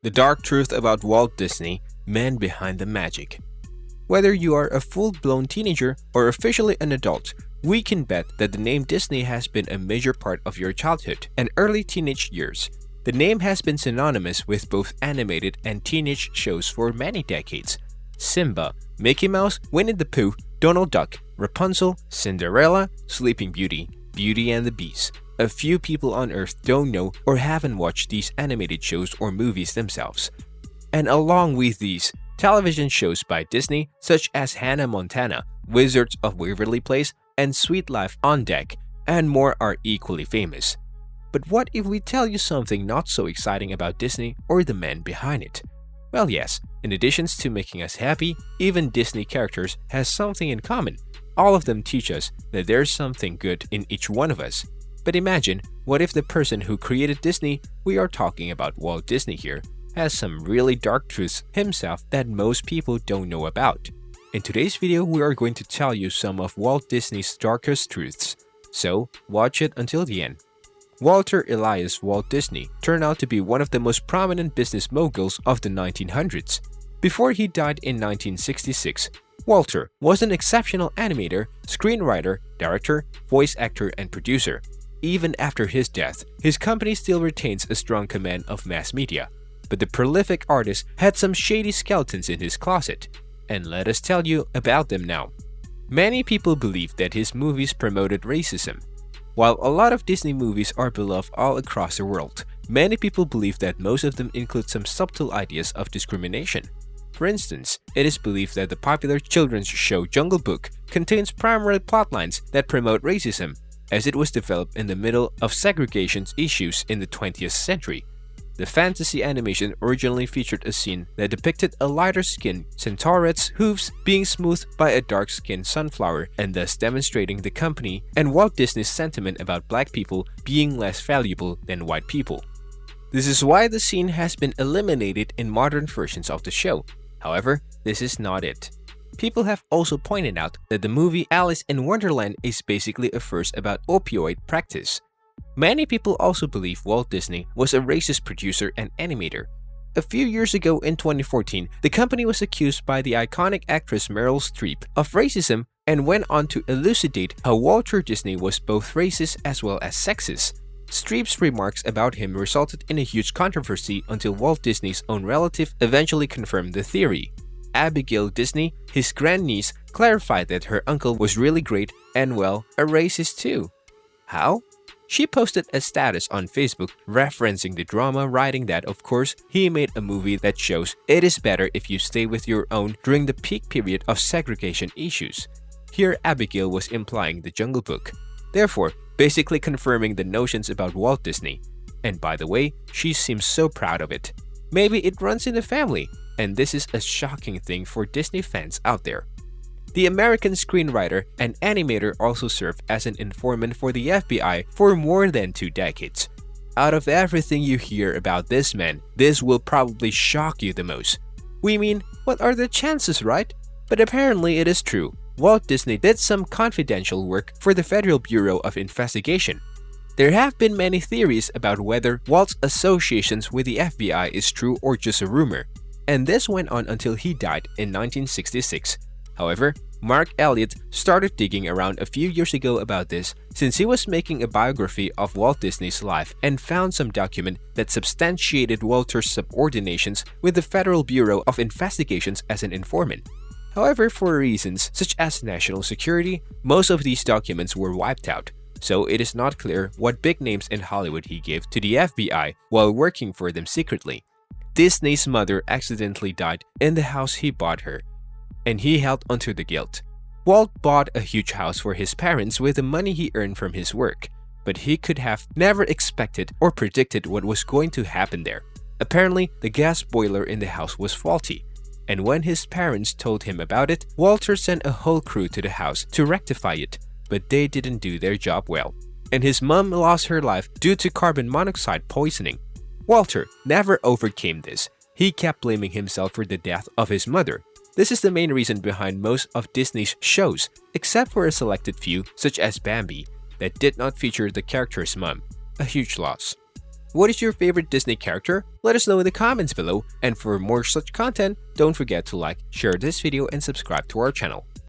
The dark truth about Walt Disney, man behind the magic. Whether you are a full-blown teenager or officially an adult, we can bet that the name Disney has been a major part of your childhood and early teenage years. The name has been synonymous with both animated and teenage shows for many decades. Simba, Mickey Mouse, Winnie the Pooh, Donald Duck, Rapunzel, Cinderella, Sleeping Beauty, Beauty and the Beast. A few people on Earth don't know or haven't watched these animated shows or movies themselves. And along with these, television shows by Disney such as Hannah Montana, Wizards of Waverly Place, and Sweet Life on Deck, and more are equally famous. But what if we tell you something not so exciting about Disney or the man behind it? Well, yes, in addition to making us happy, even Disney characters has something in common. All of them teach us that there's something good in each one of us. But imagine, what if the person who created Disney, we are talking about Walt Disney here, has some really dark truths himself that most people don't know about. In today's video, we are going to tell you some of Walt Disney's darkest truths. So, watch it until the end. Walter Elias Walt Disney turned out to be one of the most prominent business moguls of the 1900s. Before he died in 1966, Walter was an exceptional animator, screenwriter, director, voice actor, and producer. Even after his death, his company still retains a strong command of mass media. But the prolific artist had some shady skeletons in his closet, and let us tell you about them now. Many people believe that his movies promoted racism. While a lot of Disney movies are beloved all across the world, many people believe that most of them include some subtle ideas of discrimination. For instance, it is believed that the popular children's show Jungle Book contains primary plotlines that promote racism, as it was developed in the middle of segregation issues in the 20th century. The fantasy animation originally featured a scene that depicted a lighter-skinned centauret's hooves being smoothed by a dark-skinned sunflower, and thus demonstrating the company and Walt Disney's sentiment about black people being less valuable than white people. This is why the scene has been eliminated in modern versions of the show. However, this is not it. People have also pointed out that the movie Alice in Wonderland is basically a verse about opioid practice. Many people also believe Walt Disney was a racist producer and animator. A few years ago in 2014, the company was accused by the iconic actress Meryl Streep of racism and went on to elucidate how Walter Disney was both racist as well as sexist. Streep's remarks about him resulted in a huge controversy until Walt Disney's own relative eventually confirmed the theory. Abigail Disney, his grandniece, clarified that her uncle was really great and, well, a racist too. How? She posted a status on Facebook referencing the drama, writing that, of course, he made a movie that shows it is better if you stay with your own during the peak period of segregation issues. Here, Abigail was implying the Jungle Book, therefore basically confirming the notions about Walt Disney. And by the way, she seems so proud of it. Maybe it runs in the family, and this is a shocking thing for Disney fans out there. The American screenwriter and animator also served as an informant for the FBI for more than 2 decades. Out of everything you hear about this man, this will probably shock you the most. We mean, what are the chances, right? But apparently it is true. Walt Disney did some confidential work for the Federal Bureau of Investigation. There have been many theories about whether Walt's associations with the FBI is true or just a rumor, and this went on until he died in 1966. However, Mark Elliott started digging around a few years ago about this since he was making a biography of Walt Disney's life and found some document that substantiated Walter's subordinations with the Federal Bureau of Investigations as an informant. However, for reasons such as national security, most of these documents were wiped out, so it is not clear what big names in Hollywood he gave to the FBI while working for them secretly. Disney's mother accidentally died in the house he bought her, and he held onto the guilt. Walt bought a huge house for his parents with the money he earned from his work, but he could have never expected or predicted what was going to happen there. Apparently, the gas boiler in the house was faulty, and when his parents told him about it, Walter sent a whole crew to the house to rectify it, but they didn't do their job well, and his mom lost her life due to carbon monoxide poisoning. Walter never overcame this. He kept blaming himself for the death of his mother. This is the main reason behind most of Disney's shows, except for a selected few such as Bambi that did not feature the character's mom, a huge loss. What is your favorite Disney character? Let us know in the comments below, and for more such content, don't forget to like, share this video, and subscribe to our channel.